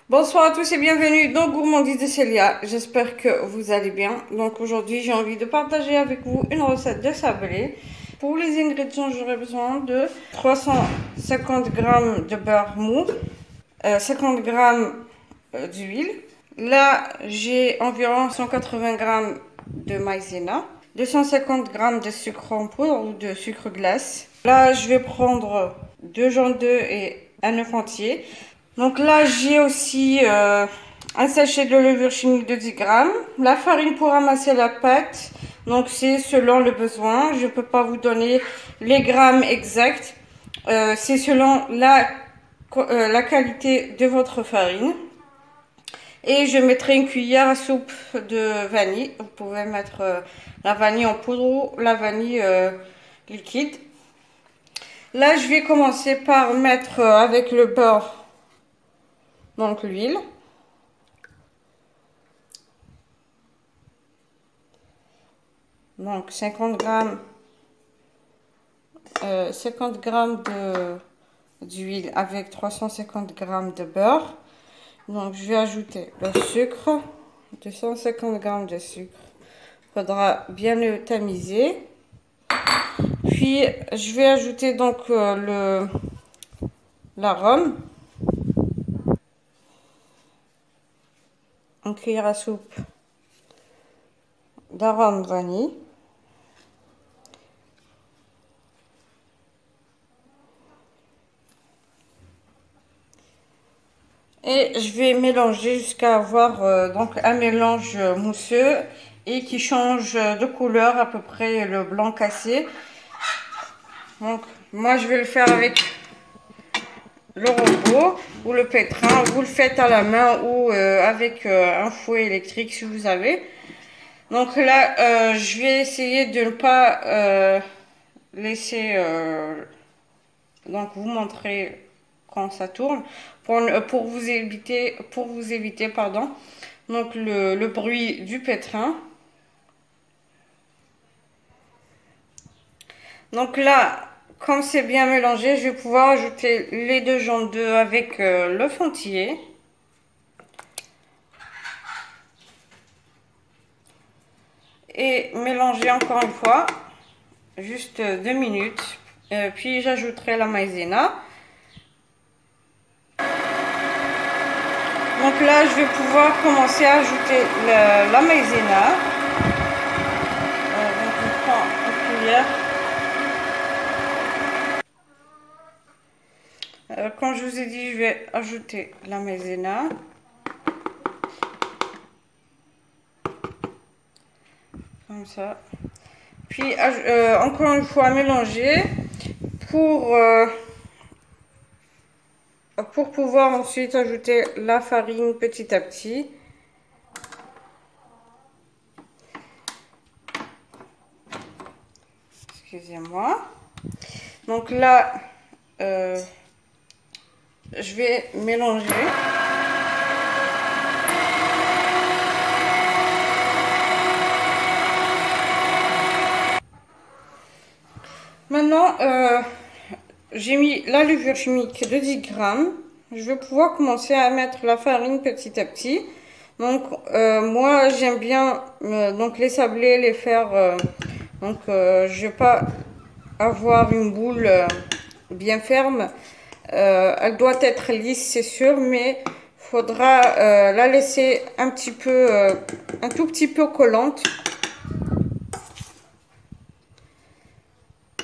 Bonsoir à tous et bienvenue dans Gourmandise de Célia. J'espère que vous allez bien. Donc aujourd'hui, j'ai envie de partager avec vous une recette de sablé. Pour les ingrédients, j'aurai besoin de 350 g de beurre mou, 50 g d'huile. Là, j'ai environ 180 g de maïzena, 250 g de sucre en poudre ou de sucre glace. Là, je vais prendre 2 jaunes d'œufs et un œuf entier. Donc là, j'ai aussi un sachet de levure chimique de 10 grammes. La farine pour ramasser la pâte. Donc c'est selon le besoin. Je ne peux pas vous donner les grammes exacts. C'est selon la qualité de votre farine. Et je mettrai une cuillère à soupe de vanille. Vous pouvez mettre la vanille en poudre ou la vanille liquide. Là, je vais commencer par mettre avec le beurre. Donc l'huile. Donc 50 grammes d'huile avec 350 grammes de beurre. Donc je vais ajouter le sucre, 250 grammes de sucre. Il faudra bien le tamiser. Puis je vais ajouter donc l'arôme. Une cuillère à soupe d'arôme vanille. Et je vais mélanger jusqu'à avoir donc un mélange mousseux et qui change de couleur, à peu près le blanc cassé. Donc moi je vais le faire avec le robot ou le pétrin. Vous le faites à la main ou avec un fouet électrique si vous avez. Donc là je vais essayer de ne pas laisser donc vous montrer quand ça tourne pour vous éviter pardon donc le bruit du pétrin. Donc là, comme c'est bien mélangé, je vais pouvoir ajouter les 2 jaunes d'œufs avec l'œuf entier. Et mélanger encore une fois, juste 2 minutes. Puis j'ajouterai la maïzena. Donc là, je vais pouvoir commencer à ajouter la maïzena. Donc on prend une cuillère. Comme je vous ai dit, je vais ajouter la maïzena. Comme ça. Puis encore une fois mélanger pour pouvoir ensuite ajouter la farine petit à petit. Excusez-moi. Donc là, je vais mélanger. Maintenant, j'ai mis la levure chimique de 10 grammes. Je vais pouvoir commencer à mettre la farine petit à petit. Donc, moi, j'aime bien donc les sablés, les faire. Je vais pas avoir une boule bien ferme. Elle doit être lisse, c'est sûr, mais faudra la laisser un tout petit peu collante.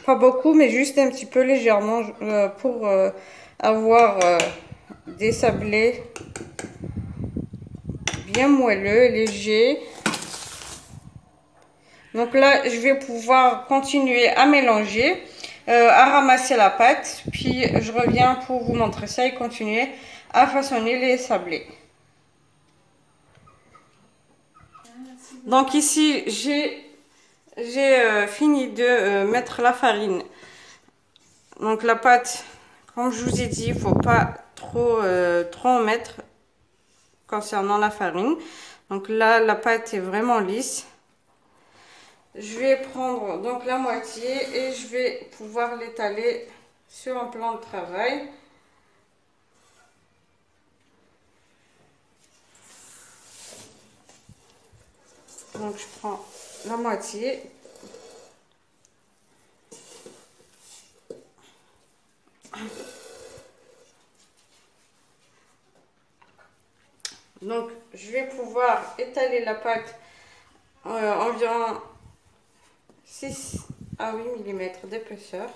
Pas beaucoup, mais juste un petit peu légèrement pour avoir des sablés bien moelleux, légers. Donc là, je vais pouvoir continuer à mélanger, à ramasser la pâte. Puis je reviens pour vous montrer ça et continuer à façonner les sablés. Donc ici, j'ai fini de mettre la farine. Donc la pâte, comme je vous ai dit, il ne faut pas trop en mettre concernant la farine. Donc là, la pâte est vraiment lisse. Je vais prendre donc la moitié et je vais pouvoir l'étaler sur un plan de travail. Donc je prends la moitié. Donc je vais pouvoir étaler la pâte environ 6 à 8 mm d'épaisseur.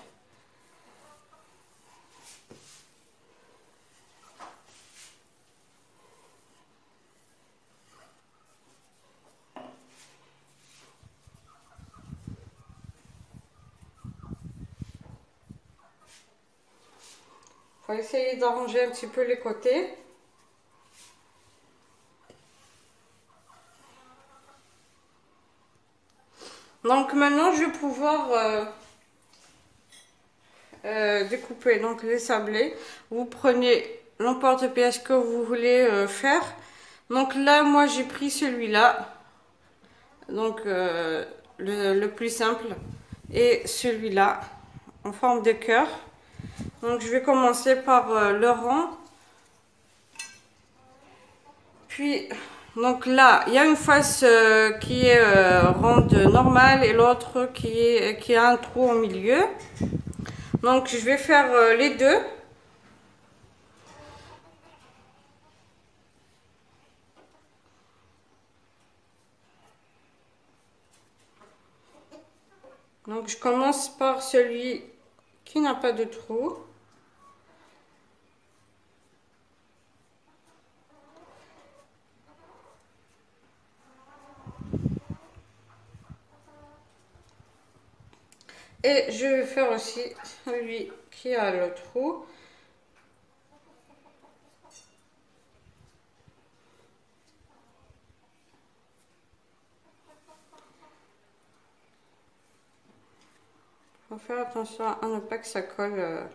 Il faut essayer d'arranger un petit peu les côtés. Donc maintenant je vais pouvoir découper donc les sablés. Vous prenez l'emporte-pièce que vous voulez faire. Donc là moi j'ai pris celui-là, donc le plus simple, et celui-là en forme de cœur. Donc je vais commencer par le rond. Puis donc là il y a une face qui est ronde normale et l'autre qui a un trou au milieu. Donc je vais faire les deux. Donc je commence par celui qui n'a pas de trou. Et je vais faire aussi celui qui a le trou. Il faut faire attention à ne pas que ça colle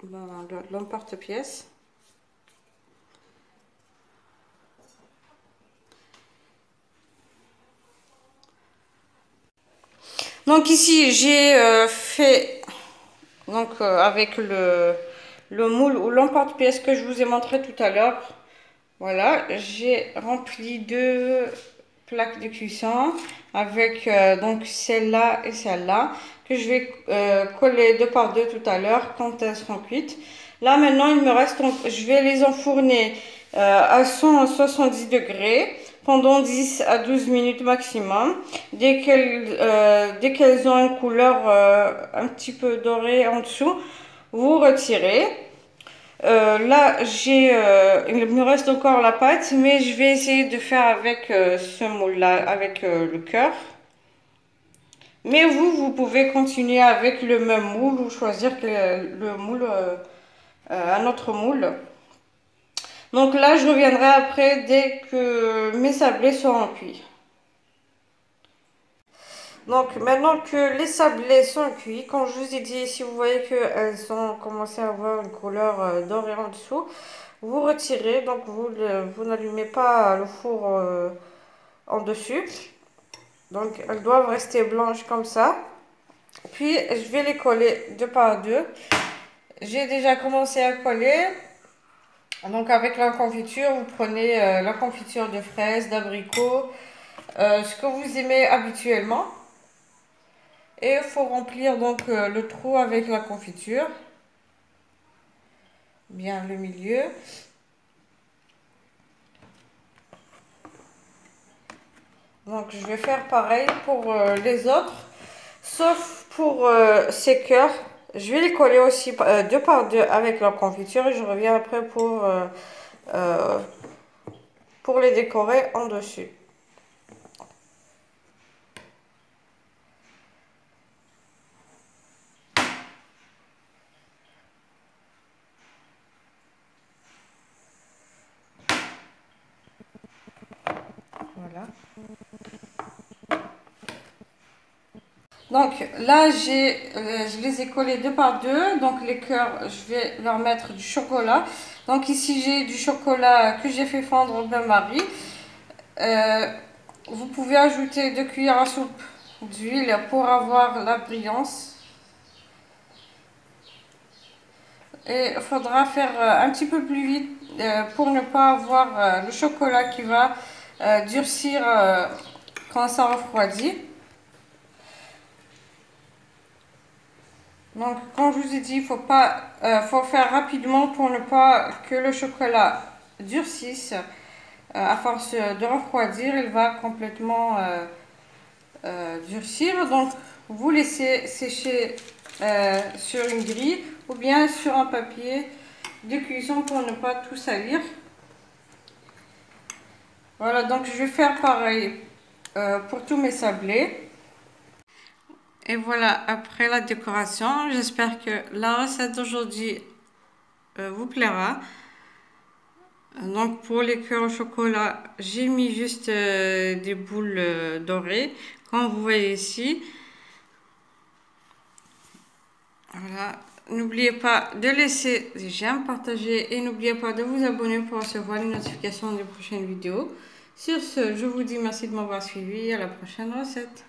dans l'emporte-pièce. Donc ici j'ai fait donc avec le moule ou l'emporte-pièce que je vous ai montré tout à l'heure. Voilà, j'ai rempli 2 plaques de cuisson avec donc celle-là et celle-là que je vais coller 2 par 2 tout à l'heure quand elles seront cuites. Là maintenant il me reste, je vais les enfourner à 170 degrés pendant 10 à 12 minutes maximum. Dès qu'elles ont une couleur un petit peu dorée en dessous, vous retirez. Là, il me reste encore la pâte, mais je vais essayer de faire avec ce moule-là, avec le cœur. Mais vous pouvez continuer avec le même moule ou choisir le moule, un autre moule. Donc là, je reviendrai après dès que mes sablés seront cuits. Donc maintenant que les sablés sont cuits, comme je vous ai dit, si vous voyez qu'elles ont commencé à avoir une couleur dorée en dessous, vous retirez, donc vous n'allumez pas le four en dessus. Donc elles doivent rester blanches comme ça. Puis je vais les coller 2 par 2. J'ai déjà commencé à coller. Donc avec la confiture, vous prenez la confiture de fraises, d'abricots, ce que vous aimez habituellement. Et il faut remplir donc le trou avec la confiture. Bien le milieu. Donc je vais faire pareil pour les autres. Sauf pour ces cœurs. Je vais les coller aussi 2 par 2 avec la confiture. Et je reviens après pour les décorer en dessus. Voilà. Donc là, je les ai collés 2 par 2. Donc les cœurs, je vais leur mettre du chocolat. Donc ici, j'ai du chocolat que j'ai fait fondre au bain-marie. Vous pouvez ajouter 2 cuillères à soupe d'huile pour avoir la brillance. Et il faudra faire un petit peu plus vite pour ne pas avoir le chocolat qui va durcir quand ça refroidit. Donc, comme je vous ai dit, il faut faire rapidement pour ne pas que le chocolat durcisse. À force de refroidir, il va complètement durcir. Donc, vous laissez sécher sur une grille ou bien sur un papier de cuisson pour ne pas tout salir. Voilà, donc je vais faire pareil pour tous mes sablés. Et voilà, après la décoration, j'espère que la recette d'aujourd'hui vous plaira. Donc pour les cœurs au chocolat, j'ai mis juste des boules dorées, comme vous voyez ici. Voilà, n'oubliez pas de laisser des j'aime, partager et n'oubliez pas de vous abonner pour recevoir les notifications des prochaines vidéos. Sur ce, je vous dis merci de m'avoir suivi et à la prochaine recette.